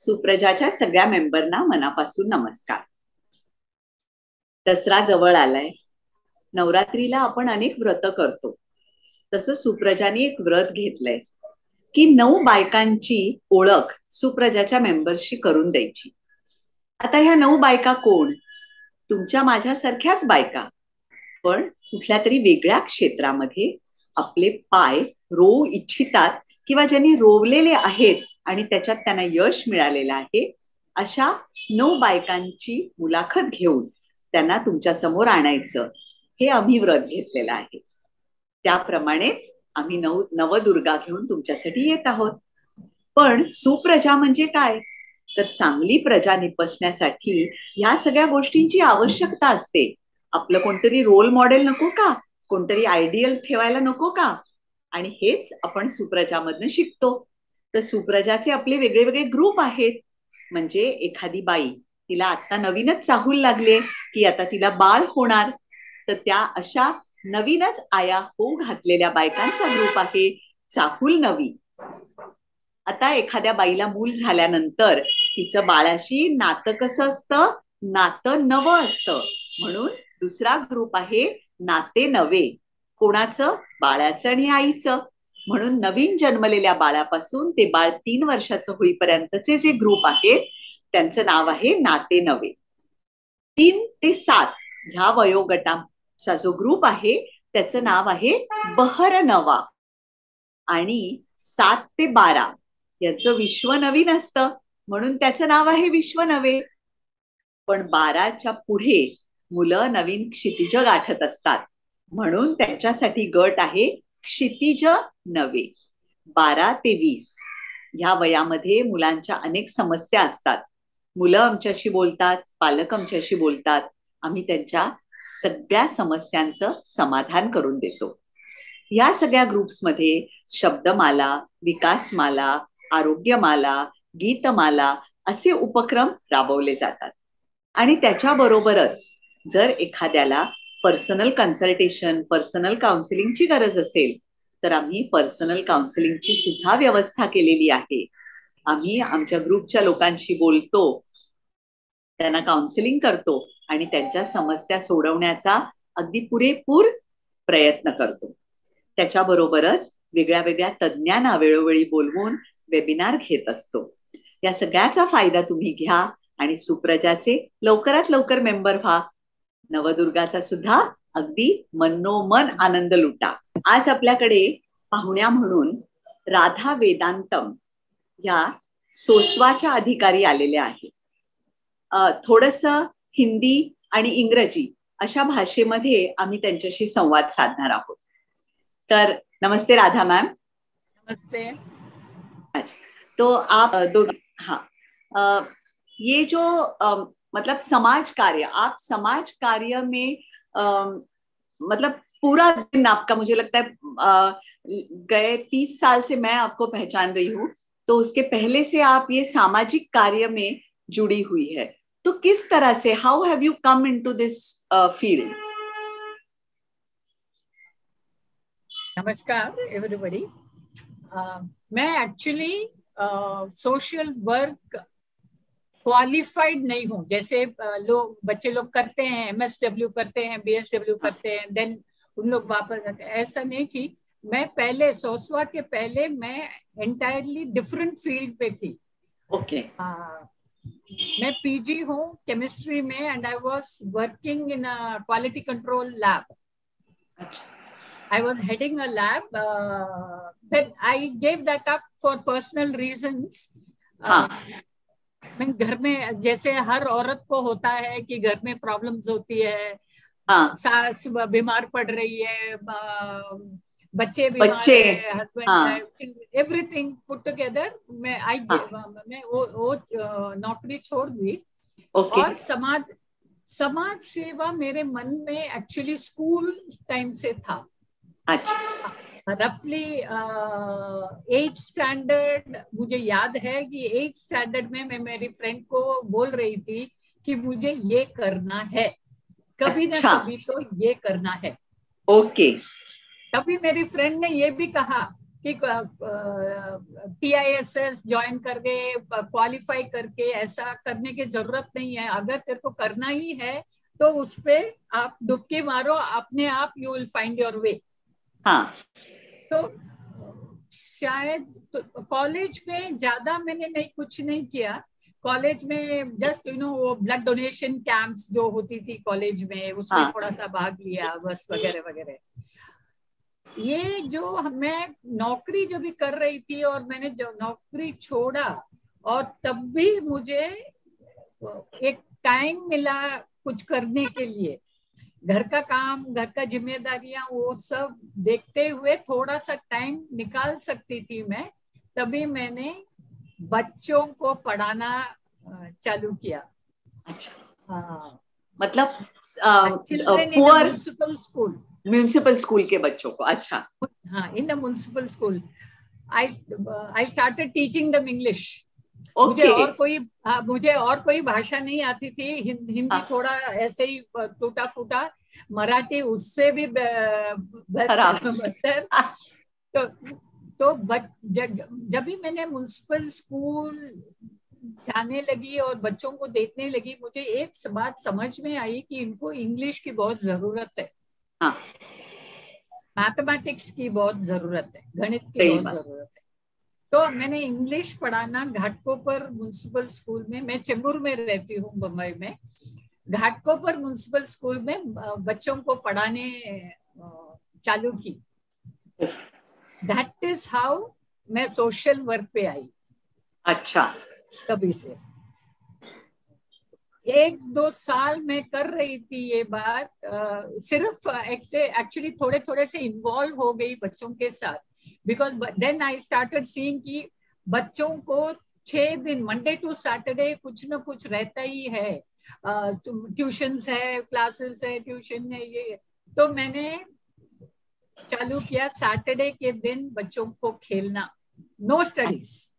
सुप्रजाच्या सगळ्या मेंबरना मनापासून नमस्कार. दसरा जवळ आलाय. नवरात्रीला आपण अनेक व्रत करतो. तसं सुप्रजाने एक व्रत घेतलंय की 9 बायकांची ओळख सुप्रजाच्या मेंबर्सशी करून द्यायची. आता ह्या 9 बायका कोण? तुमच्या माझ्यासारख्याच बायका, पण कुठल्या तरी वेगळ्या क्षेत्रामध्ये आपले पाय रोवू इच्छितात किंवा ज्यांनी रोवलेले आहेत आणि त्याच्यात त्यांना यश मिळालेलं आहे, अशा 9 बायकांची मुलाखत घेऊन त्यांना तुमच्या समोर आणायचं, हे आम्ही व्रत घेतलेलं आहे. त्याप्रमाणेच आम्ही नवदुर्गा घेऊन तुमच्यासाठी येत आहोत. पण सुप्रजा म्हणजे काय? तर चांगली प्रजा निपसण्यासाठी ह्या सगळ्या गोष्टींची आवश्यकता असते. आपलं कोणतरी रोल मॉडेल नको का? कोणतरी आयडियल ठेवायला नको का? आणि हेच आपण सुप्रजामधनं शिकतो. तर सुप्रजाचे आपले वेगळे वेगळे ग्रुप आहेत. म्हणजे एखादी बाई, तिला आता नवीनच चाहूल लागले की आता तिला बाळ होणार, तर त्या अशा नवीनच आया होऊ घातलेल्या बायकांचा ग्रुप आहे चाहूल नवी. आता एखाद्या बाईला मूल झाल्यानंतर तिचं बाळाशी नातं कसं असतं? नातं नवं असतं. म्हणून दुसरा ग्रुप आहे नाते नवे. कोणाचं? बाळाचं आणि आईचं. म्हणून नवीन जन्मलेल्या बाळापासून ते बाळ 3 वर्षाचं होईपर्यंतचे जे ग्रुप आहेत त्यांचं नाव आहे नाते नवे. 3 ते 7 ह्या वयोगटाचा जो ग्रुप आहे त्याचं नाव आहे बहर नवा. आणि 7 ते 12 याचं विश्व नवीन असतं, म्हणून त्याचं नाव आहे विश्व नवे. पण 12च्या पुढे मुलं नवीन क्षितिज गाठत असतात, म्हणून त्यांच्यासाठी गट आहे क्षितिज नवे. 12 ते 20 ह्या वयामध्ये मुलांच्या अनेक समस्या असतात. मुलं आमच्याशी बोलतात, पालक आमच्याशी बोलतात. आम्ही त्यांच्या सगळ्या समस्यांचं समाधान करून देतो. या सगळ्या ग्रुप्समध्ये शब्दमाला, विकासमाला, आरोग्यमाला, गीतमाला असे उपक्रम राबवले जातात. आणि त्याच्याबरोबरच जर एखाद्याला पर्सनल कन्सल्टेशन, पर्सनल काउन्सिलिंगची गरज असेल तर आम्ही पर्सनल काउन्सिलिंगची सुद्धा व्यवस्था केलेली आहे. आम्ही आमच्या ग्रुपच्या लोकांशी बोलतो, त्यांना काउन्सिलिंग करतो आणि त्यांच्या समस्या सोडवण्याचा अगदी पुरेपूर प्रयत्न करतो. त्याच्याबरोबरच वेगळ्या वेगळ्या तज्ज्ञांना वेळोवेळी बोलवून वेबिनार घेत असतो. या सगळ्याचा फायदा तुम्ही घ्या आणि सुप्रजाचे लवकरात लवकर मेंबर व्हा. नवदुर्गाचा सुद्धा अगदी मनोमन आनंद लुटा. आज आपल्याकडे पाहुण्या म्हणून राधा वेदांतम या सोसवाच्या अधिकारी आलेल्या आहेत. थोडंसं हिंदी आणि इंग्रजी अशा भाषेमध्ये आम्ही त्यांच्याशी संवाद साधणार आहोत. तर नमस्ते राधा मैम. नमस्ते. अच्छा, तो आप दो, हाँ, ये जो मतलब समाज कार्य, आप समाज कार्य में मतलब पूरा दिन आपका, मुझे लगता है गए 30 साल से मैं आपको पहचान रही हूँ, तो उसके पहले से आप ये सामाजिक कार्य में जुड़ी हुई है. तो किस तरह से, how have you come into this field? नमस्कार एवरीबॉडी. मैं एक्चुअली सोशल वर्क क्वालिफाइड नहीं हूँ. जैसे बच्चे लोग करते हैं, MSW करते हैं, BSW करते हैं, देन उन लोग वापस जाते हैं. ऐसा नहीं थी. मैं पहले सोसवा के पहले मैं एंटायरली डिफरेंट फील्ड पे थी. ओके. मैं PG हूँ केमिस्ट्री में and I was working in a quality control lab. अच्छा. I was heading a lab. Then I gave that up for personal reasons. मैं घर में, जैसे हर औरत को होता है कि घर में प्रॉब्लम्स होती है, सास बीमार पड़ रही है, बच्चे बीमार है, हस्बैंड, एवरीथिंग पुट टुगेदर. मैं वो नौकरी छोड़ दी. और समाज सेवा मेरे मन में एक्चुअली स्कूल टाइम से था. अच्छा. रफली 8th स्टैंडर्ड मुझे याद है कि 8th स्टैंडर्ड में मैं मेरी फ्रेंड को बोल रही थी कि मुझे ये करना है, कभी ना कभी तो ये करना है. ओके. तभी मेरी फ्रेंड ने ये भी कहा कि TISS ज्वाइन करके क्वालिफाई करके ऐसा करने की जरूरत नहीं है। अगर तेरे को करना ही है तो उस पे आप डुबकी मारो, अपने आप you will find your way. हाँ, तो शायद तो कॉलेज में ज्यादा मैंने कुछ नहीं किया। कॉलेज में जस्ट वो ब्लड डोनेशन कैंप्स जो होती थी कॉलेज में, उसमें हाँ, थोड़ा सा भाग लिया बस, वगैरह वगैरह। ये जो मैं नौकरी जो भी कर रही थी, और मैंने जो नौकरी छोड़ा, और तब भी मुझे एक टाइम मिला कुछ करने के लिए, घर का काम, घर का जिम्मेदारियां, वो सब देखते हुए थोड़ा सा टाइम निकाल सकती थी मैं, तभी मैंने बच्चों को पढ़ाना चालू किया। अच्छा, हाँ, मतलब children in poor municipal school. Municipal school के बच्चों को। अच्छा, हाँ, in the municipal school I started teaching them English. मुझे ओके। और कोई भाषा नहीं आती थी। हिंदी हाँ, थोड़ा ऐसे ही टूटा फूटा, मराठी उससे भी खराब। बदतर। तो जब भी मैंने म्युनिसिपल स्कूल जाने लगी और बच्चों को देखने लगी, मुझे एक बात समझ में आई कि इनको इंग्लिश की बहुत जरूरत है, हाँ, मैथमेटिक्स की बहुत जरूरत है, गणित की सही बहुत बात। जरूरत है। तो मैंने इंग्लिश पढ़ाना घाटकोपर म्युनिसिपल स्कूल में, मैं चेंबूर में रहती हूँ मुंबई में, घाटकोपर म्युनिसिपल स्कूल में बच्चों को पढ़ाने चालू की। दैट इज हाउ मैं सोशल वर्क पे आई। अच्छा, तभी से 1-2 साल मैं कर रही थी ये बात, सिर्फ एक्चुअली थोड़े थोड़े से इन्वॉल्व हो गई बच्चों के साथ, because then I started seeing कि बच्चों को 6 दिन, मंडे टू सैटरडे कुछ ना कुछ रहता ही है, ट्यूशंस है, क्लासेस है, ट्यूशन है, ये। तो मैंने चालू किया सैटरडे के दिन बच्चों को खेलना, नो स्टडीज,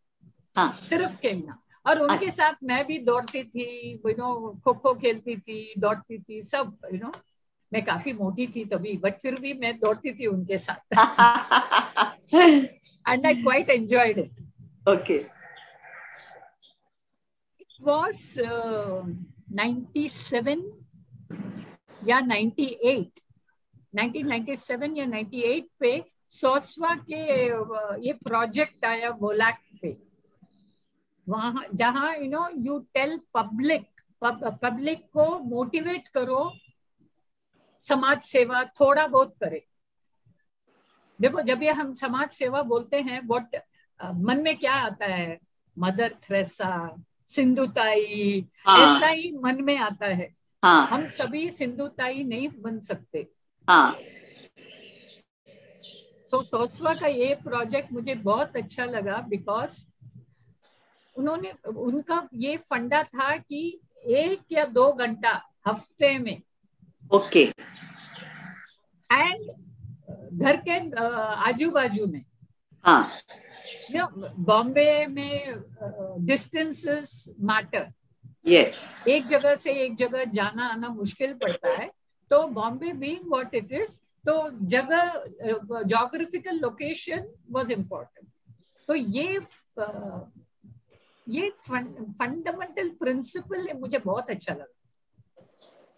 हाँ, सिर्फ खेलना। और उनके अच्छा। साथ मैं भी दौड़ती थी, खो खो खेलती थी, दौड़ती थी, सब मैं काफी मोटी थी तभी, बट फिर भी मैं दौड़ती थी उनके साथ। And I quite enjoyed it. Okay. It was 97 या 98, 1997 या 98 पे सोसवा के ये प्रोजेक्ट आया वोलैक पे, वहां जहां यू टेल पब्लिक को मोटिवेट करो, समाज सेवा थोड़ा बहुत करे। देखो, जब ये हम समाज सेवा बोलते हैं, व्हाट मन में क्या आता है? मदर थ्रेसा, सिंधुताई, ऐसा हाँ, ही मन में आता है। हाँ, हम सभी सिंधुताई नहीं बन सकते। हाँ, तो सोसवा का ये प्रोजेक्ट मुझे बहुत अच्छा लगा, बिकॉज उनका ये फंडा था कि 1 या 2 घंटा हफ्ते में, ओके। एंड घर के आजू बाजू में, हाँ, बॉम्बे में डिस्टेंसेस मैटर, यस। एक जगह से एक जगह जाना आना मुश्किल पड़ता है। तो Bombay being what it is, तो जगह, जोग्राफिकल लोकेशन वाज इम्पोर्टेंट। तो ये फंडामेंटल प्रिंसिपल मुझे बहुत अच्छा लगा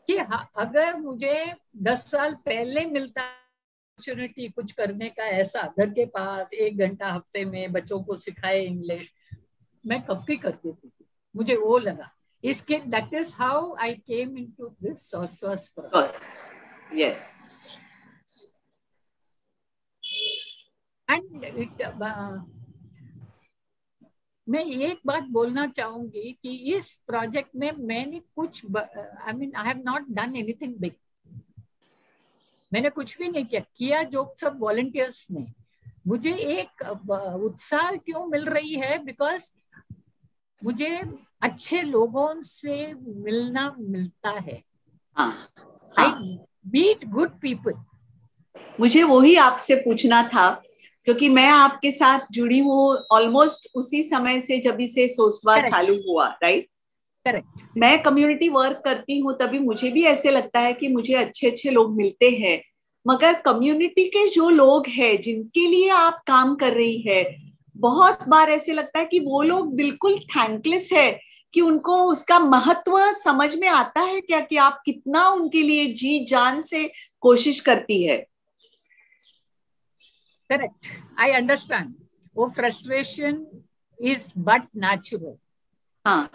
कि अगर मुझे 10 साल पहले मिलता अपॉर्चुनिटी कुछ करने का, ऐसा घर के पास 1 घंटा हफ्ते में बच्चों को सिखाए इंग्लिश, मैं कब भी कर देती थी। मुझे वो लगा, इसके that is how I came into this सोसवास प्रोजेक्ट। यस। एंड इट मैं एक बात बोलना चाहूंगी कि इस प्रोजेक्ट में मैंने कुछ, I mean I have not done anything big. मैंने कुछ भी नहीं किया जो सब वॉलंटियर्स ने। मुझे एक उत्साह क्यों मिल रही है? बिकॉज मुझे अच्छे लोगों से मिलना मिलता है। हाँ, आई हाँ, मीट गुड पीपल। मुझे वही आपसे पूछना था, क्योंकि मैं आपके साथ जुड़ी हूँ ऑलमोस्ट उसी समय से जब से सोसवा करेक्ट, चालू हुआ, राइट। करेक्ट। मैं कम्युनिटी वर्क करती हूँ, तभी मुझे भी ऐसे लगता है कि मुझे अच्छे अच्छे लोग मिलते हैं, मगर कम्युनिटी के जो लोग हैं जिनके लिए आप काम कर रही है, बहुत बार ऐसे लगता है कि वो लोग बिल्कुल थैंकलेस है, कि उनको उसका महत्व समझ में आता है क्या, कि आप कितना उनके लिए जी जान से कोशिश करती है. Correct, I understand. वो फ्रस्ट्रेशन इज बट नेचुरल. हाँ,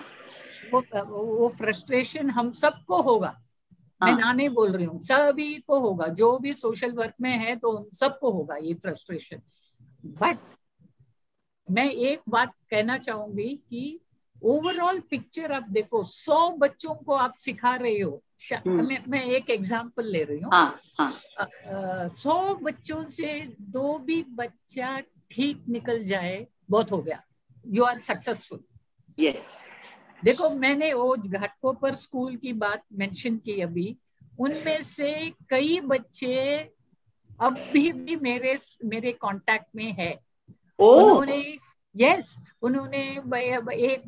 वो फ्रस्ट्रेशन हम सबको होगा. मैं हाँ, ना नहीं बोल रही हूँ, सभी को होगा. जो भी सोशल वर्क में है तो उन सबको होगा ये फ्रस्ट्रेशन. बट मैं एक बात कहना चाहूंगी कि ओवरऑल पिक्चर आप देखो. 100 बच्चों को आप सिखा रहे हो. मैं एक एग्जांपल ले रही हूँ. हाँ, हाँ. 100 बच्चों से 2 भी बच्चा ठीक निकल जाए, बहुत हो गया. You are successful. यस. देखो, मैंने वो घाटकोपर स्कूल की बात मेंशन की अभी. उनमें से कई बच्चे अभी भी मेरे कांटेक्ट में है. उन्होंने उन्होंने एक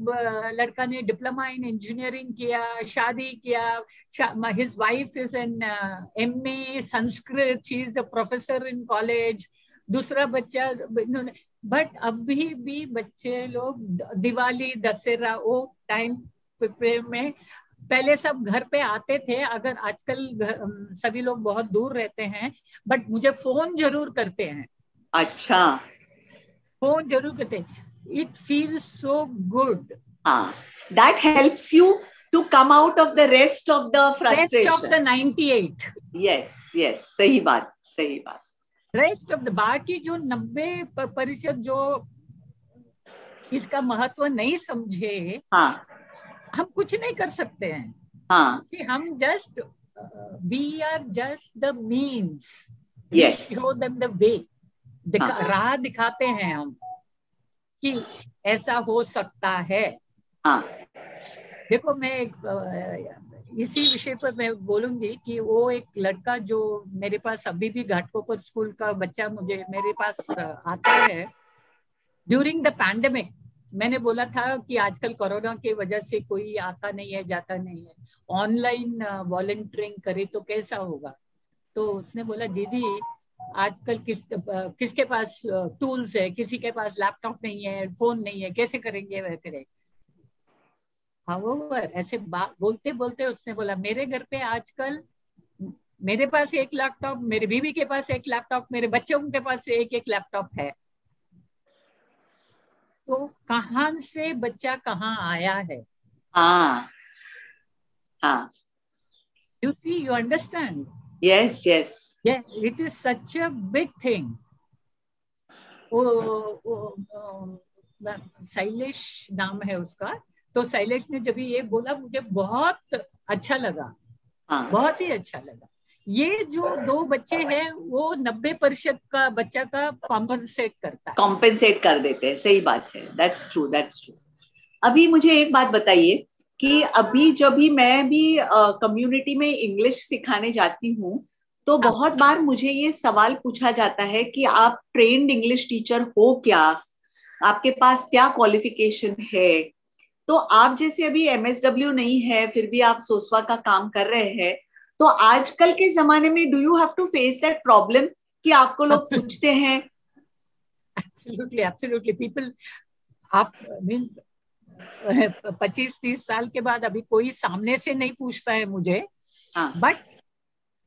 लड़का ने डिप्लोमा इन इंजीनियरिंग किया, शादी किया. His wife is an MA Sanskrit, she is a professor in college. दूसरा बच्चा, बट अभी भी बच्चे लोग दिवाली दशहरा वो टाइम में, पहले सब घर पे आते थे. अगर आजकल सभी लोग बहुत दूर रहते हैं, बट मुझे फोन जरूर करते हैं. अच्छा. फोन जरूर करते हैं. It feels so good. हाँ, that helps you to come out of the rest of the frustration. Rest of the 98. Yes, yes, सही बात, सही बात. रेस्ट ऑफ द बाकी जो 90% जो इसका महत्व नहीं समझे, हाँ, हम कुछ नहीं कर सकते हैं. हाँ. हम just we are just the means. Yes. Show them the way. हाँ. राह दिखाते हैं हम कि ऐसा हो सकता है. हाँ. देखो, मैं इसी विषय पर मैं बोलूंगी कि वो एक लड़का जो मेरे पास अभी भी घाटकोपर स्कूल का बच्चा मेरे पास आता है ड्यूरिंग द पैंडेमिक. मैंने बोला था कि आजकल कोरोना की वजह से कोई आता नहीं है, जाता नहीं है, ऑनलाइन वॉलंटियरिंग करे तो कैसा होगा. तो उसने बोला, दीदी आजकल किसके पास टूल्स है, किसी के पास लैपटॉप नहीं है, फोन नहीं है, कैसे करेंगे वह करें. However, ऐसे बोलते बोलते उसने बोला, मेरे घर पे आजकल मेरे पास एक लैपटॉप, मेरे बीवी के पास एक लैपटॉप, मेरे बच्चों के पास एक लैपटॉप है. तो कहां से बच्चा कहाँ आया है. हाँ, हाँ. You see, you understand? Yes, yes. Yeah, it is such a big thing. Shailesh नाम है उसका. तो शैलेश ने जब ये बोला, मुझे बहुत अच्छा लगा. हाँ. बहुत ही अच्छा लगा. ये जो 2 बच्चे हैं वो 90% का बच्चा का कॉम्पेंसेट कर देते हैं. सही बात है. That's true, that's true. अभी मुझे एक बात बताइए कि अभी जब भी मैं भी कम्युनिटी में इंग्लिश सिखाने जाती हूँ, तो बहुत बार मुझे ये सवाल पूछा जाता है कि आप ट्रेन्ड इंग्लिश टीचर हो क्या, आपके पास क्या क्वालिफिकेशन है. तो आप जैसे अभी MSW नहीं है, फिर भी आप सोसवा का काम कर रहे हैं, तो आजकल के जमाने में do you have to face that problem कि आपको लोग पूछते हैं. Absolutely, absolutely. पीपल 25-30 साल के बाद अभी कोई सामने से नहीं पूछता है मुझे. बट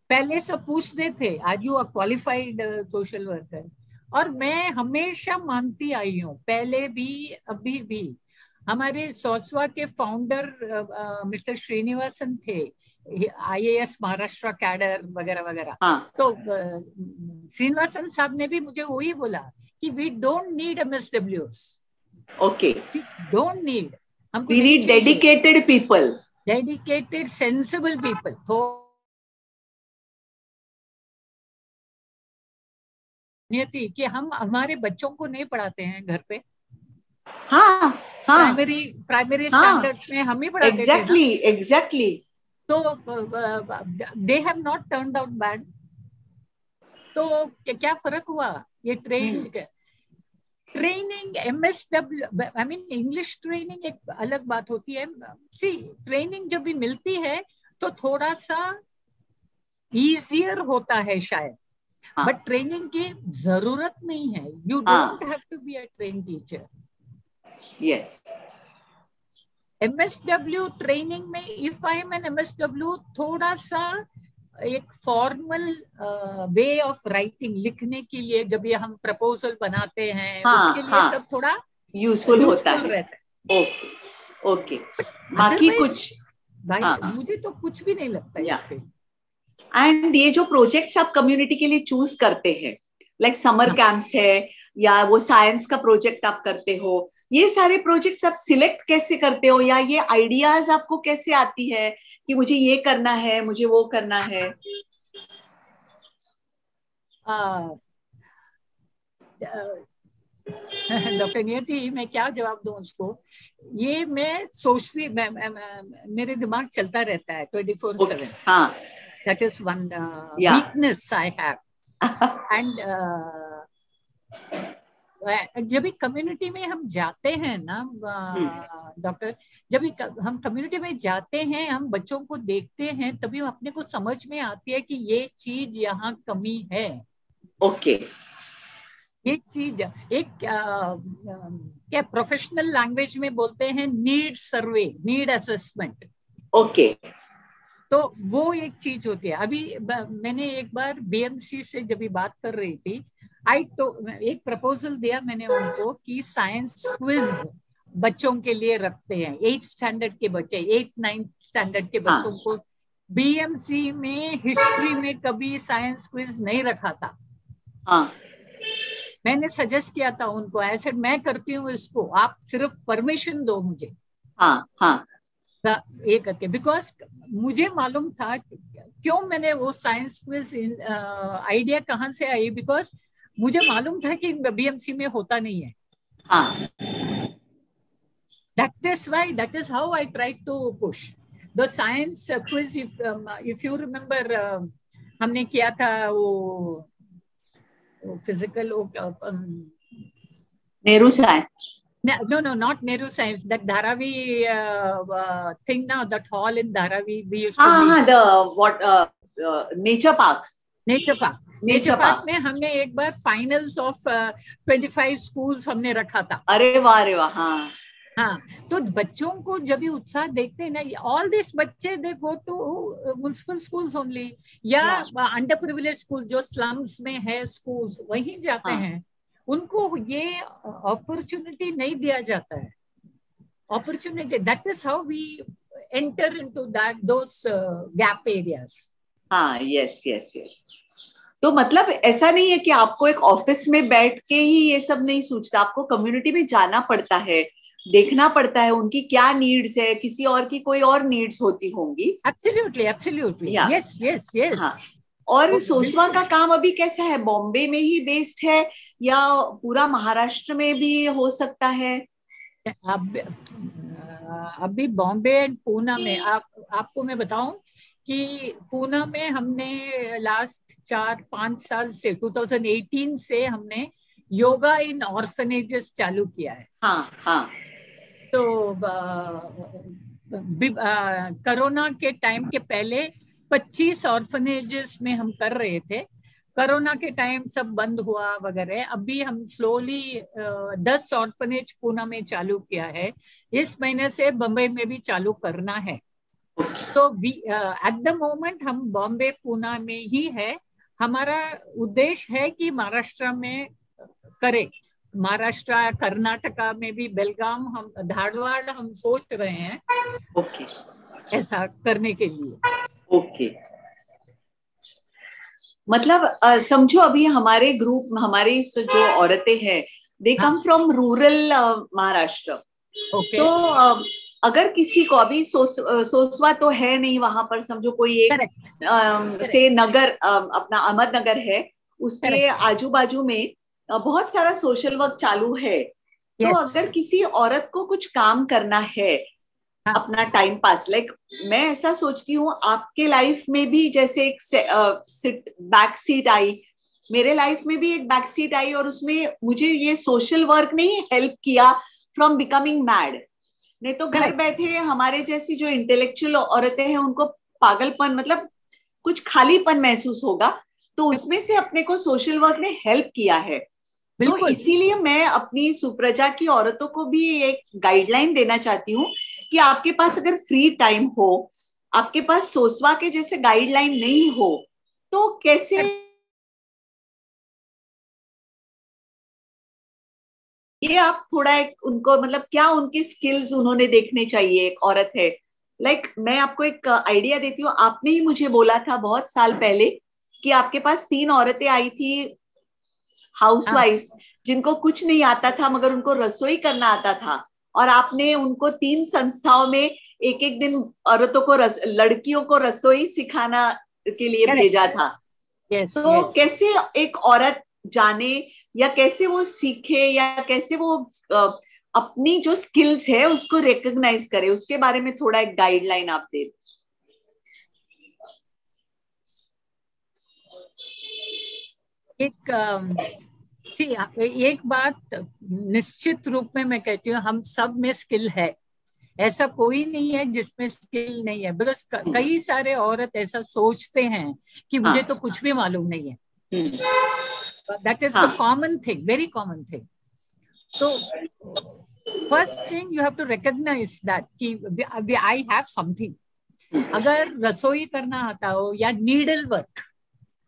पहले सब पूछते थे, are you a qualified social worker. और मैं हमेशा मानती आई हूँ, पहले भी अभी भी. हमारे सोसवा के फाउंडर मिस्टर श्रीनिवासन थे, IAS महाराष्ट्र कैडर वगैरह वगैरह. तो श्रीनिवासन साहब ने भी मुझे वही बोला कि we don't need MSWs. Okay, we don't need. We need dedicated people, dedicated sensible people. तो नियति कि हम हमारे बच्चों को नहीं पढ़ाते हैं घर पे. हाँ, हाँ. प्राइमरी स्टैंडर्ड्स में हम ही पढ़ाते थे. एग्जैक्टली. तो they have not turned out bad. तो क्या फर्क हुआ. ये training MSW, I mean English training एक अलग बात होती है. सी, ट्रेनिंग जब भी मिलती है तो थोड़ा सा इजियर होता है शायद. हाँ, बट ट्रेनिंग की जरूरत नहीं है. यू हाँ, don't have to be a train teacher. Yes, MSW training में, if I am an MSW, थोड़ा सा एक फॉर्मल वे ऑफ राइटिंग, लिखने के लिए जब ये हम प्रपोजल बनाते हैं हाँ, उसके लिए हाँ, सब थोड़ा यूजफुल होता यूजफुल है. रहता है. Okay, okay. बाकी अदरवाइज कुछ. भाई हाँ, मुझे तो कुछ भी नहीं लगता या इस पे. एंड ये जो प्रोजेक्ट्स आप कम्युनिटी के लिए चूज करते हैं, लाइक समर हाँ. कैंप्स है, या वो साइंस का प्रोजेक्ट आप करते हो, ये सारे प्रोजेक्ट्स आप सिलेक्ट कैसे करते हो, या ये आइडियाज आपको कैसे आती है कि मुझे ये करना है, मुझे वो करना है? डॉक्टर नियति, मैं क्या जवाब दूं उसको. ये मैं सोचती, मेरे दिमाग चलता रहता है 24/7. हाँ, दैट इज वन या वीकनेस आई हैव. एंड जब भी कम्युनिटी में हम जाते हैं ना डॉक्टर, जब भी हम कम्युनिटी में जाते हैं, हम बच्चों को देखते हैं, तभी अपने को समझ में आती है कि ये चीज यहाँ कमी है. ओके, ये चीज एक क्या प्रोफेशनल लैंग्वेज में बोलते हैं, नीड सर्वे, नीड असेसमेंट. ओके, तो वो एक चीज होती है. अभी मैंने एक बार बीएमसी से जब भी बात कर रही थी, तो एक प्रपोजल दिया मैंने उनको कि साइंस क्विज बच्चों के लिए रखते हैं. 8th स्टैंडर्ड के बच्चे, 8th-9th स्टैंडर्ड के हाँ, बच्चों को. बीएमसी में हिस्ट्री में कभी साइंस क्विज नहीं रखा था. हाँ, मैंने सजेस्ट किया था उनको, ऐसे मैं करती हूँ इसको, आप सिर्फ परमिशन दो मुझे. हाँ, हाँ, ये करके, बिकॉज मुझे मालूम था क्यों मैंने वो साइंस क्विज आइडिया कहाँ से आई, बिकॉज मुझे मालूम था कि बीएमसी में होता नहीं है. हाँ, that is how I tried to push the science quiz. If you remember, हमने किया था वो physical, Nehru science. no, not Nehru Science, that Dharavi thing now, that hall in Dharavi we used to हाँ, meet. हाँ, the what, nature park. Nature park. Nature park में हमने एक बार finals of 25 schools हमने रखा था. अरे वाह, अरे वाह. हाँ, हाँ, तो बच्चों को जब भी उत्साह देखते हैं ना, ऑल दिस बच्चे they go to municipal schools only, या अंडर प्रिविलेज स्कूल जो स्लम्स में है स्कूल्स, वहीं जाते हैं. उनको ये अपॉर्चुनिटी नहीं दिया जाता है. Opportunity, that is how we enter into that those gap areas. हाँ, यस, यस, यस. तो मतलब ऐसा नहीं है कि आपको एक ऑफिस में बैठ के ही ये सब नहीं सोचता, आपको कम्युनिटी में जाना पड़ता है, देखना पड़ता है उनकी क्या नीड्स है, किसी और की कोई और नीड्स होती होंगी. Absolutely, absolutely, yes, yes, yes. हाँ. और सोसवा का काम अभी कैसा है? बॉम्बे में ही बेस्ड है या पूरा महाराष्ट्र में भी हो सकता है? अभी बॉम्बे एंड पूना में, आपको मैं बताऊं कि पूना में हमने लास्ट 4-5 साल से, 2018 से हमने योगा इन ऑर्फनेजेस चालू किया है. हाँ, हाँ. तो कोरोना के टाइम के पहले 25 ऑर्फनेजेस में हम कर रहे थे. कोरोना के टाइम सब बंद हुआ वगैरह. अभी हम स्लोली 10 ऑर्फनेज पूना में चालू किया है. इस महीने से बम्बई में भी चालू करना है. तो एट द मोमेंट हम बॉम्बे पूना में ही है. हमारा उद्देश्य है कि महाराष्ट्र में करे, महाराष्ट्र कर्नाटका में भी, बेलगाम, हम धारवाड़ हम सोच रहे हैं. ओके, ऐसा करने के लिए. ओके. मतलब समझो अभी हमारे ग्रुप, हमारी जो औरतें हैं, दे कम फ्रॉम रूरल महाराष्ट्र. तो अगर किसी को अभी सोसवा तो है नहीं वहां पर, समझो कोई एक से नगर, अपना अहमदनगर है, उसके आजू बाजू में बहुत सारा सोशल वर्क चालू है. तो अगर किसी औरत को कुछ काम करना है, अपना टाइम पास, लाइक मैं ऐसा सोचती हूँ आपके लाइफ में भी जैसे एक बैक सीट आई, मेरे लाइफ में भी एक बैक सीट आई, और उसमें मुझे ये सोशल वर्क ने ही हेल्प किया फ्रॉम बिकमिंग मैड. नहीं तो घर बैठे हमारे जैसी जो इंटेलेक्चुअल औरतें हैं उनको पागलपन, मतलब कुछ खालीपन महसूस होगा. तो उसमें से अपने को सोशल वर्क ने हेल्प किया है। तो इसीलिए मैं अपनी सुप्रजा की औरतों को भी एक गाइडलाइन देना चाहती हूँ कि आपके पास अगर फ्री टाइम हो, आपके पास सोसवा के जैसे गाइडलाइन नहीं हो, तो कैसे ये आप थोड़ा एक उनको, मतलब क्या उनके स्किल्स उन्होंने देखने चाहिए, एक औरत है। मैं आपको एक आइडिया देती हूँ। आपने ही मुझे बोला था बहुत साल पहले कि आपके पास 3 औरतें आई थी, हाउसवाइफ्स, जिनको कुछ नहीं आता था मगर उनको रसोई करना आता था, और आपने उनको 3 संस्थाओं में एक एक दिन औरतों को लड़कियों को रसोई सिखाना के लिए भेजा था। तो कैसे एक औरत जाने, या कैसे वो सीखे, या कैसे वो अपनी जो स्किल्स है उसको रिकॉग्नाइज करे, उसके बारे में थोड़ा एक गाइडलाइन आप दे। एक बात निश्चित रूप में मैं कहती हूँ, हम सब में स्किल है, ऐसा कोई नहीं है जिसमें स्किल नहीं है। बिकॉज कई सारे औरत ऐसा सोचते हैं कि मुझे तो कुछ भी मालूम नहीं है। That is the common thing, very common thing. तो first thing you have to recognise that कि आई हैव समथिंग। अगर रसोई करना आता हो, या नीडल वर्क,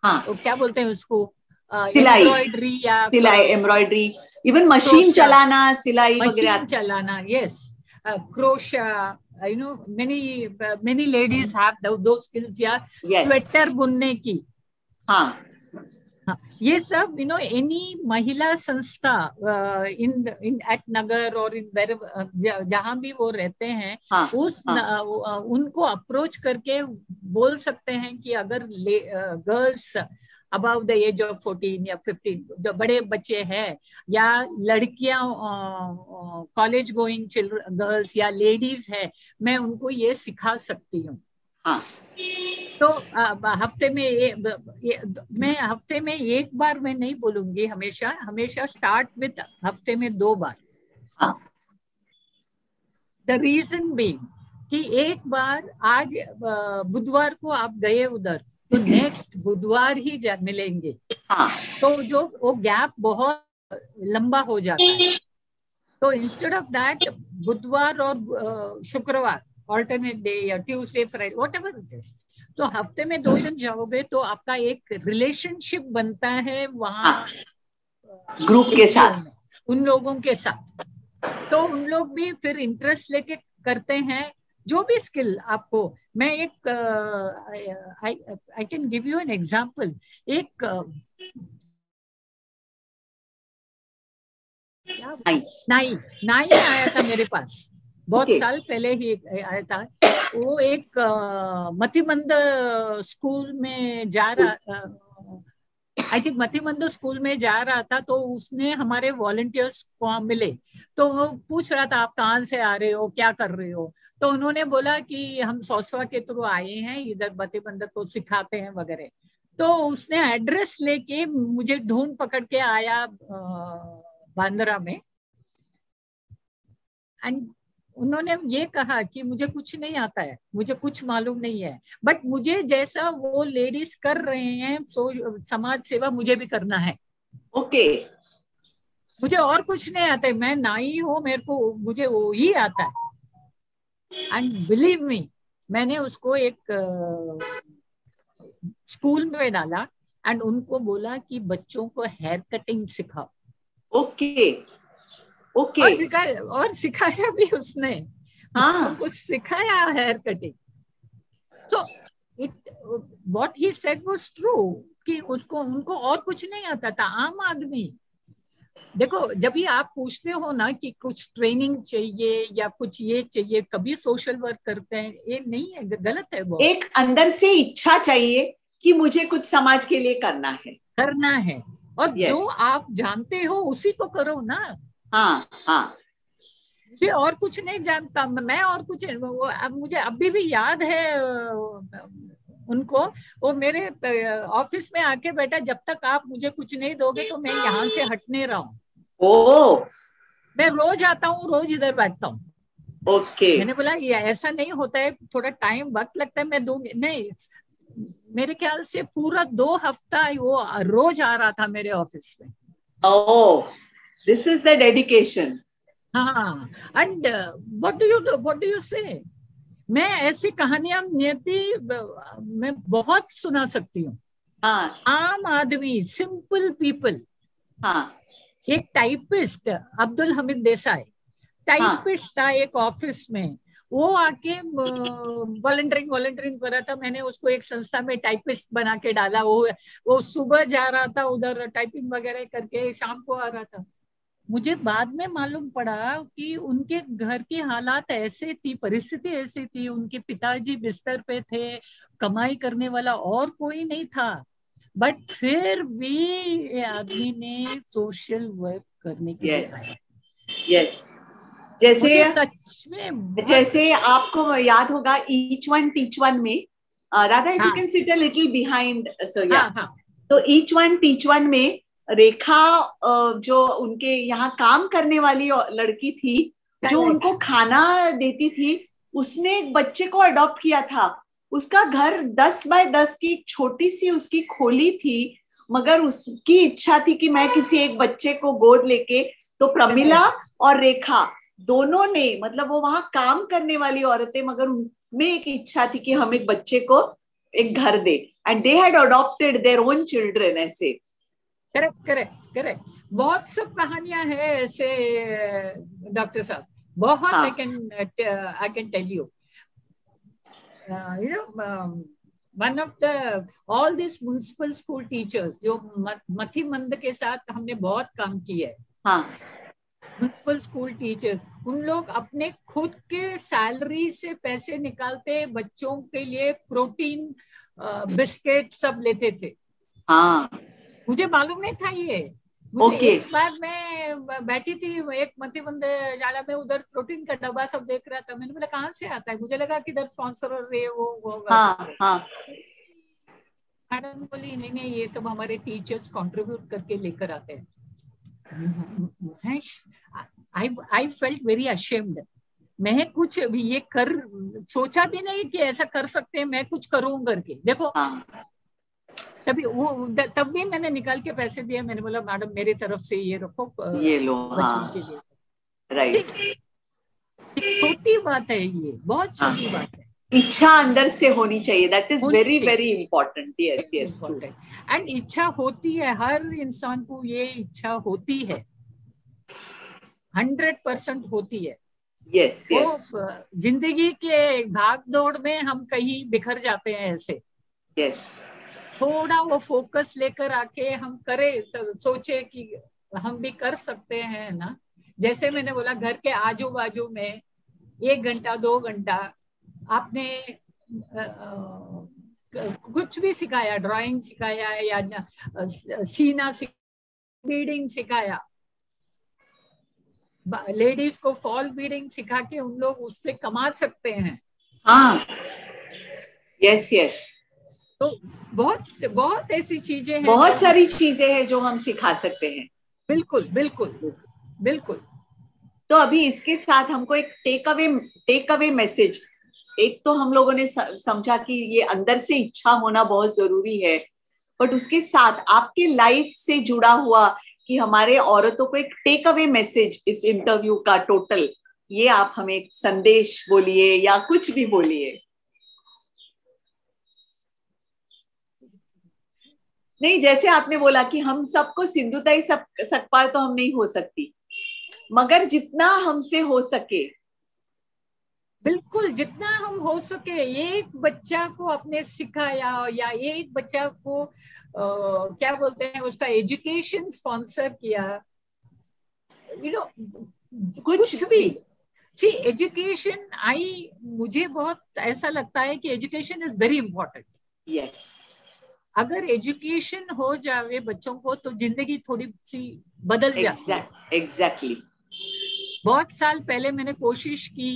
तो क्या बोलते हैं उसको, एम्ब्रॉयडरी, या सिलाई, एम्ब्रॉयडरी, इवन मशीन चलाना, सिलाई वगैरह, मशीन चलाना, yes, crochet, you know, many ladies have those skills, या स्वेटर बुनने की। हाँ, ये सब एनी महिला संस्था इन एट नगर और इन जहां भी वो रहते हैं, उनको अप्रोच करके बोल सकते हैं कि अगर girls about the age of 14 या 15, जो बड़े बच्चे हैं, या लड़कियां कॉलेज गोइंग चिल्ड्रन, गर्ल्स या लेडीज है, मैं उनको ये सिखा सकती हूँ। तो हफ्ते में मैं हफ्ते में एक बार मैं नहीं बोलूंगी, हमेशा स्टार्ट विद हफ्ते में 2 बार। द रीजन बीइंग कि एक बार आज बुधवार को आप गए उधर, तो नेक्स्ट बुधवार ही मिलेंगे। तो जो वो गैप बहुत लंबा हो जाता है। तो इंस्टेड ऑफ दैट, बुधवार और शुक्रवार, ऑल्टरनेट डे, या Tuesday, Friday, what ever it is, तो हफ्ते में 2 दिन जाओगे तो आपका एक रिलेशनशिप बनता है वहाँ ग्रुप के साथ, उन लोगों के साथ। तो उन लोग भी फिर इंटरेस्ट लेके करते हैं जो भी स्किल आपको। मैं एक I can give you an example. एक नाई आया था मेरे पास, बहुत साल पहले ही आया था। वो एक मतिमंद स्कूल में जा रहा, आई थिंक मतिमंद स्कूल में जा रहा था, तो उसने हमारे वॉलंटियर्स को मिले, तो वो पूछ रहा था आप कहाँ से आ रहे हो, क्या कर रहे हो। तो उन्होंने बोला कि हम सोसवा के थ्रू आए हैं, इधर मतिमंद को सिखाते हैं वगैरह। तो उसने एड्रेस लेके मुझे ढूंढ पकड़ के आया बांद्रा में, एंड उन्होंने ये कहा कि मुझे कुछ नहीं आता है, मुझे कुछ मालूम नहीं है, बट मुझे जैसा वो लेडीज कर रहे हैं समाज सेवा मुझे भी करना है। ओके। मुझे और कुछ नहीं आता है, मैं नाई हूँ, मुझे वो ही आता है। एंड बिलीव मी, मैंने उसको एक स्कूल में डाला एंड उनको बोला कि बच्चों को हेयर कटिंग सिखाओ। Okay okay. और सिखाया भी उसने, बच्चों को सिखाया hair cutting. So what he said was true कि उनको और कुछ नहीं आता था। आम आदमी, देखो जब भी आप पूछते हो ना कि कुछ ट्रेनिंग चाहिए या कुछ ये चाहिए, कभी सोशल वर्क करते हैं, ये नहीं है, गलत है वो। एक अंदर से इच्छा चाहिए कि मुझे कुछ समाज के लिए करना है, और जो आप जानते हो उसी को करो ना। मुझे और कुछ नहीं जानता मैं, और कुछ अब मुझे अभी भी याद है उनको, वो मेरे ऑफिस में आके बैठा, जब तक आप मुझे कुछ नहीं दोगे तो मैं यहाँ से हटने रहा हूँ। मैं रोज आता हूँ, रोज इधर बैठता हूँ। ओके। मैंने बोला ये ऐसा नहीं होता है, थोड़ा टाइम वक्त लगता है, मैं दूंगी नहीं। मेरे ख्याल से पूरा 2 हफ्ता वो रोज आ रहा था मेरे ऑफिस में। ओह, दिस इज द डेडिकेशन। हाँ, एंड व्हाट डू यू से, मैं ऐसी कहानियां नियति मैं बहुत सुना सकती हूँ। हाँ आम आदमी, सिंपल पीपल। हाँ एक टाइपिस्ट, अब्दुल हमीद देसाई, हाँ टाइपिस्ट था एक ऑफिस में। वो आके वॉलंटियरिंग वॉलंटियरिंग कर रहा था, मैंने उसको एक संस्था में टाइपिस्ट बना के डाला। वो सुबह जा रहा था उधर टाइपिंग वगैरह करके, शाम को आ रहा था। मुझे बाद में मालूम पड़ा कि उनके घर की हालात ऐसे थी, परिस्थिति ऐसी थी, उनके पिताजी बिस्तर पे थे, कमाई करने वाला और कोई नहीं था, बट फिर भी ये आदमी ने सोशल वर्क करने के लिए यस आया। यस। जैसे मुझे सच में बहुत। जैसे आपको याद होगा ईच वन टीच वन में, राधा इफ यू हाँ can sit a little behind, so yeah, हाँ हाँ, तो ईच वन टीच वन में रेखा जो उनके यहाँ काम करने वाली लड़की थी, जो करेक्ट। उनको खाना देती थी, उसने एक बच्चे को अडॉप्ट किया था। उसका घर 10 बाय 10 की छोटी सी उसकी खोली थी, मगर उसकी इच्छा थी कि मैं किसी एक बच्चे को गोद लेके, तो प्रमिला करेक्ट। और रेखा दोनों ने, मतलब वो वहां काम करने वाली औरतें, मगर उनमें एक इच्छा थी कि हम एक बच्चे को एक घर दे, and they had adopted their own children ऐसे। Correct correct correct. बहुत सब कहानियां हैं ऐसे डॉक्टर साहब, बहुत। हाँ I can tell you, you know, one of the all this municipal school teachers जो मथी मंद के साथ हमने बहुत काम किया है। हाँ म्युनिसिपल स्कूल टीचर्स, उन लोग अपने खुद के सैलरी से पैसे निकालते, बच्चों के लिए प्रोटीन बिस्किट सब लेते थे। हाँ। मुझे मालूम नहीं था ये। मुझे ओके। एक बार मैं बैठी थी एक मतिबंद शाला में, उधर प्रोटीन का डब्बा सब देख रहा था। मैंने बोला कहाँ से आता है, मुझे लगा कि इधर स्पॉन्सर और ये वो होगा हाँ करके। हाँ मैडम बोली नहीं नहीं, ये सब हमारे टीचर्स कंट्रीब्यूट करके लेकर आते हैं। I felt very ashamed. मैं कुछ ये कर सोचा भी नहीं कि ऐसा कर सकते हैं, मैं कुछ करूं करके देखो। हाँ। तब भी मैंने निकाल के पैसे दिए। मैंने बोला मैडम मेरी तरफ से ये रखो ये लो। बच्चों के हाँ लिए। राइट। ठीक, छोटी बात है ये, बहुत हाँ, छोटी बात है। इच्छा अंदर से होनी चाहिए, दैट इज होनी वेरी चाहिए, very important. Yes very yes true. Important. And इच्छा होती है, हर इंसान को ये इच्छा होती है, 100% होती है। यस वो यस जिंदगी के भाग दौड़ में हम कहीं बिखर जाते हैं ऐसे। यस। थोड़ा वो फोकस लेकर आके हम करें, सोचे कि हम भी कर सकते हैं ना। जैसे मैंने बोला, घर के आजू बाजू में 1 घंटा 2 घंटा आपने कुछ भी सिखाया, ड्राइंग सिखाया या सीना बीडिंग सिखाया, लेडीज को फॉल बीडिंग सिखा के उन लोग उससे कमा सकते हैं। हाँ यस यस। तो बहुत बहुत ऐसी चीजें हैं जो बहुत हम। सारी चीजें हैं जो हम सिखा सकते हैं। बिल्कुल बिल्कुल बिल्कुल। तो अभी इसके साथ हमको एक टेक अवे मैसेज, एक तो हम लोगों ने समझा कि ये अंदर से इच्छा होना बहुत जरूरी है, बट उसके साथ आपके लाइफ से जुड़ा हुआ कि हमारे औरतों को एक टेक अवे मैसेज इस इंटरव्यू का टोटल, ये आप हमें एक संदेश बोलिए या कुछ भी बोलिए। नहीं, जैसे आपने बोला कि हम सबको सिंधुताई सब सकपाल तो हम नहीं हो सकती, मगर जितना हमसे हो सके, बिल्कुल जितना हम हो सके एक बच्चा को अपने सिखाया, या एक बच्चा को क्या बोलते हैं उसका एजुकेशन स्पॉन्सर किया, यू नो, कुछ कुछ भी। भी। सी एजुकेशन, मुझे बहुत ऐसा लगता है कि education is very important. Yes. अगर एजुकेशन हो जाए बच्चों को तो जिंदगी थोड़ी सी बदल जाती है। एग्जैक्टली। बहुत साल पहले मैंने कोशिश की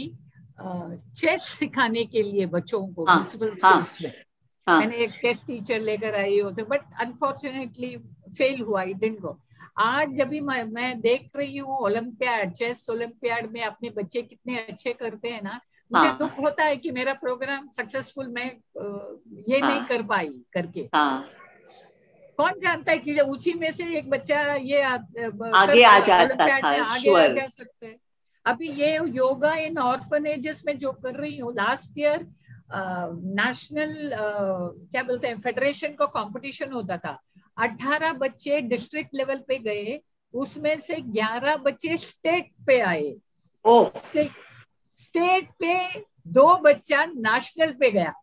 चेस सिखाने के लिए बच्चों को हाँ म्युनिसिपल हाँ स्कूल्स में। हाँ मैंने एक चेस टीचर लेकर आई उसे, बट अनफॉर्चुनेटली फेल हुआ, आई डिडंट गो। आज जब भी मैं देख रही हूँ ओलंपियाड, चेस ओलंपियाड में अपने बच्चे कितने अच्छे करते हैं ना, मुझे दुख होता है कि मेरा प्रोग्राम सक्सेसफुल मैं ये नहीं कर पाई करके। कौन जानता है कि उसी में से एक बच्चा ये आगे आ जाता था, आगे आ जा सकते हैं। अभी ये योगा इन ऑर्फनेजेस में जो कर रही हूँ, लास्ट ईयर नेशनल क्या बोलते हैं फेडरेशन का कंपटीशन होता था, 18 बच्चे डिस्ट्रिक्ट लेवल पे गए, उसमें से 11 बच्चे स्टेट पे आए। स्टेट पे 2 बच्चा नेशनल पे गया।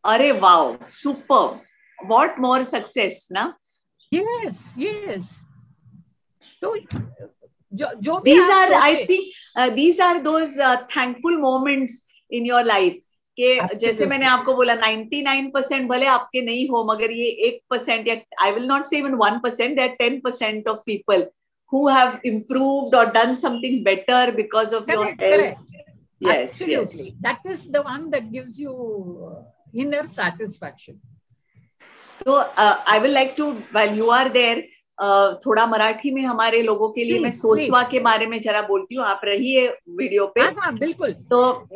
अरे wow, super, what more success ना। Yes yes. तो जो these are, I think these are those thankful moments in your life कि जैसे मैंने आपको बोला 99% भले आपके नहीं हो, मगर ये 1% या I will not say even 1%, there are 10% of people who have improved or done something better because of your help. Correct. Yes, absolutely. yes. That is the one that gives you inner satisfaction. So I will like to, while you are there, थोड़ा मराठी में हमारे लोगों के लिए मैं सोसवा के बारे में जरा बोलती हूँ, आप रहिए व्हिडिओ पे। बिल्कुल। तो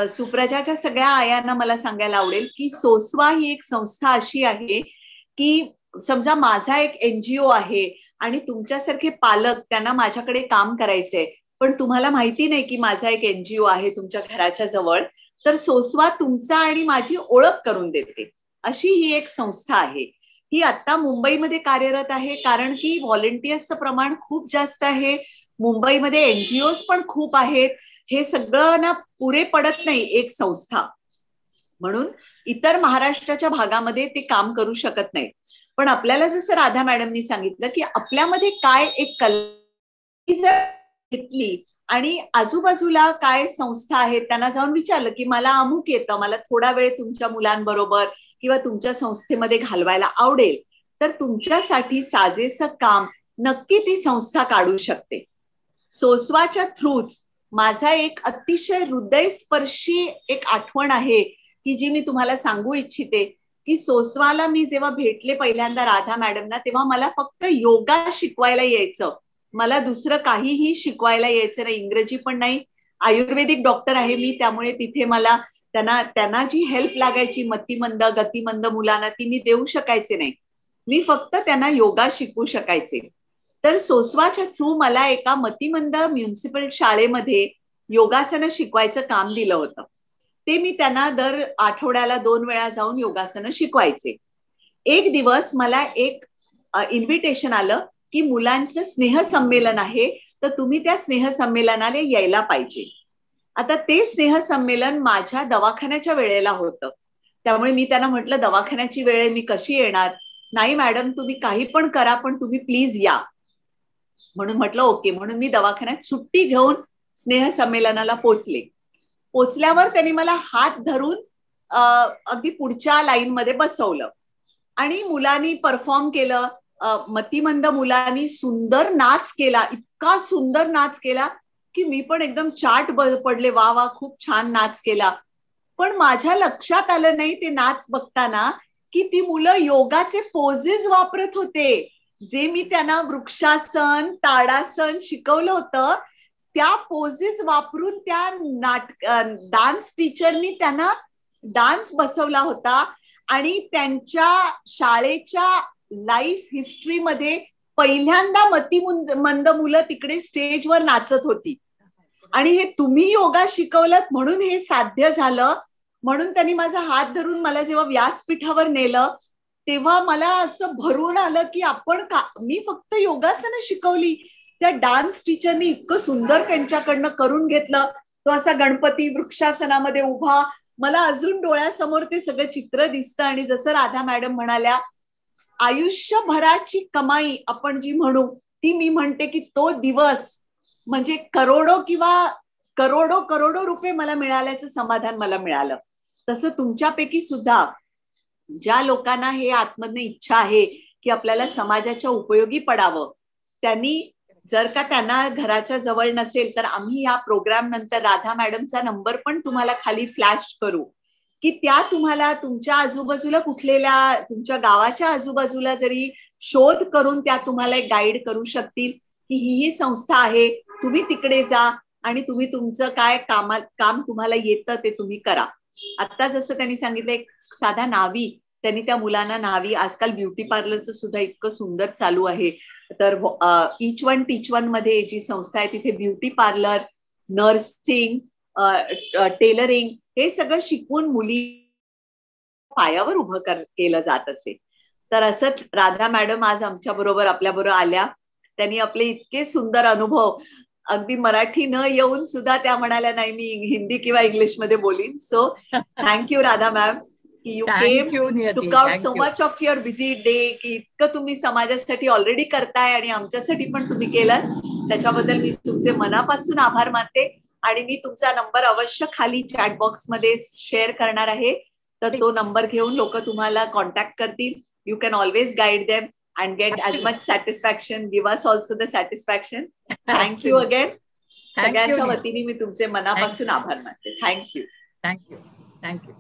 सुप्रजाच्या सगळ्या आयांना मला सांगायला आवडेल की सोसवा ही एक संस्था अशी आहे की समजा माझा एक एनजीओ आहे आणि तुमच्यासारखे पालक त्यांना माझ्याकडे काम करायचंय, पण तुम्हाला माहिती नाही की माझा एक एनजीओ आहे तुमच्या घराच्या जवळ, तर सोसवा तुमचा आणि माझी ओळख करून देते, अशी ही एक संस्था आहे। ही आता मुंबईमध्ये कार्यरत आहे कारण की व्हॉलेंटियर्सचं प्रमाण खूप जास्त आहे, मुंबईमध्ये एनजीओज पण खूप आहेत, हे सगळं ना पुरे पडत नाही एक संस्था, म्हणून इतर महाराष्ट्राच्या भागामध्ये ते काम करू शकत नाही। पण आपल्याला जसं राधा मॅडमनी सांगितलं की आपल्यामध्ये काय एक कला घेतली आणि आजूबाजूला काय संस्था आहेत त्यांना जाऊन विचारलं की मला अमुक येतं, मला थोडा वेळ तुमच्या मुलांबरोबर किंवा तुमच्या संस्थेमध्ये घालवायला आवडेल, तर तुमच्यासाठी साजेसं काम नक्की ती संस्था काढू शकते। सोसवाच्या थ्रूच माझा एक अतिशय हृदयस्पर्शी एक आठवण आहे की जी मी तुम्हाला सांगू इच्छिते की सोसवाला मी जेव्हा भेटले पहिल्यांदा राधा मॅडमना, तेव्हा मला फक्त योगा शिकवायला यायचं, मला दुसरं काहीही शिकवायला यायचं नाही, इंग्रजी पण नाही, आयुर्वेदिक डॉक्टर आहे मी, त्यामुळे तिथे मला त्यांना जी हेल्प लागायची मतिमंद गतिमंद मुलांना ती मी देऊ शकायचे नाही, मी फक्त त्यांना योगा शिकवू शकायचे। तर सोसवाच्या थ्रू मला एका मतिमंद म्युनिसिपल शाळेमध्ये योगासनं शिकवायचं काम दिलं होतं, ते मी त्यांना दर आठवड्याला 2 वेळा जाऊन योगासनं शिकवायचे। एक दिवस मला एक इन्व्हिटेशन आलं की मुलांचं स्नेहसंमेलन आहे, तर तुम्ही त्या स्नेहसंमेलनाला यायला पाहिजे। आता ते स्नेहसंमेलन माझ्या दवाखान्याच्या वेळेला होतं, त्यामुळे मी त्यांना म्हटलं दवाखान्याची वेळ मी कशी येणार, नाही मॅडम तुम्ही काही पण करा पण तुम्ही प्लीज या, म्हणून म्हटलं ओके, म्हणून मी दवाखान्यात सुट्टी घेऊन स्नेहसंमेलनाला पोचल्यावर त्यांनी मला हात धरून अगदी पुढच्या लाईन मध्ये बसवलं आणि मुलांनी परफॉर्म केलं, मतिमंद मुलांनी सुंदर नाच केला, इतका सुंदर नाच केला की मी पण एकदम चाट पडले, वा वा खूप छान नाच केला। पण माझ्या लक्षात आलं नाही ते नाच बघताना की ती मुलं योगाचे पोजेस वापरत होते, जे मी त्यांना वृक्षासन ताडासन शिकवलं होतं, त्या पोजेस वापरून त्या डान्स टीचरनी त्यांना डान्स बसवला होता आणि त्यांच्या शाळेच्या लाईफ हिस्ट्रीमध्ये पहिल्यांदा मतिमंद मुलं तिकडे स्टेजवर नाचत होती आणि हे तुम्ही योगा शिकवलत म्हणून हे साध्य झालं। म्हणून त्यांनी माझा हात धरून मला जेव्हा व्यासपीठावर नेलं तेव्हा मला असं भरून आलं की मी फक्त योगासनं शिकवली, त्या डान्स टीचरनी इतकं सुंदर त्यांच्याकडनं करून घेतलं, तो असा गणपती वृक्षासनामध्ये उभा, मला अजून डोळ्यासमोर ते सगळं चित्र दिसतं। आणि जसं राधा मॅडम म्हणाल्या आयुष्यभराची कमाई आपण जी म्हणू ती मी म्हणते की तो दिवस म्हणजे करोडो रुपये मला मिळाल्याचं समाधान मला मिळालं। तसं तुमच्यापैकी सुद्धा ज्या लोकांना हे आतमधनं इच्छा आहे की आपल्याला समाजाच्या उपयोगी पडावं, त्यांनी जर का त्यांना घराच्या जवळ नसेल तर आम्ही या प्रोग्राम नंतर राधा मॅडमचा नंबर पण तुम्हाला खाली फ्लॅश करू की त्या तुम्हाला तुमच्या आजूबाजूला कुठलेल्या तुमच्या गावाच्या आजूबाजूला जरी शोध करून त्या तुम्हाला एक गाईड करू शकतील की ही संस्था आहे, तुम्ही तिकडे जा, आणि तुम्ही तुमचं काय काम तुम्हाला येतं ते तुम्ही करा. आता जसं त्यांनी सांगितलं, एक साधा नावी, त्यांनी त्या मुलांना नावी, आजकाल ब्युटी पार्लरचं सुद्धा इतकं सुंदर चालू आहे. तर इच वन टीच वन मध्ये जी संस्था आहे तिथे ब्युटी पार्लर, नर्सिंग, टेलरिंग हे सगळं शिकवून मुली पायावर उभं केलं जात असे. तर असंच राधा मॅडम आज आमच्या बरोबर आपल्या बरोबर आल्या. त्यांनी आपले इतके सुंदर अनुभव, अगदी मराठी न येऊन सुद्धा त्या म्हणाल्या नाही मी हिंदी किंवा इंग्लिश मध्ये बोलीन. सो थँक्यू राधा मॅम की you came, took out so much of your busy day, की इतकं तुम्ही समाजासाठी ऑलरेडी करताय आणि आमच्यासाठी पण तुम्ही केलं. त्याच्याबद्दल मी तुमचे मनापासून आभार मानते. आणि मी तुमचा नंबर अवश्य खाली चॅट बॉक्स मध्ये शेअर करणार आहे. तर तो नंबर घेऊन लोक तुम्हाला कॉन्टॅक्ट करतील. You can always guide them and get as much satisfaction. Give us also the satisfaction. Thank you again. सगळ्यांच्या वतीने मी तुमचे मनापासून आभार मानते. थँक्यू. थँक्यू. थँक्यू.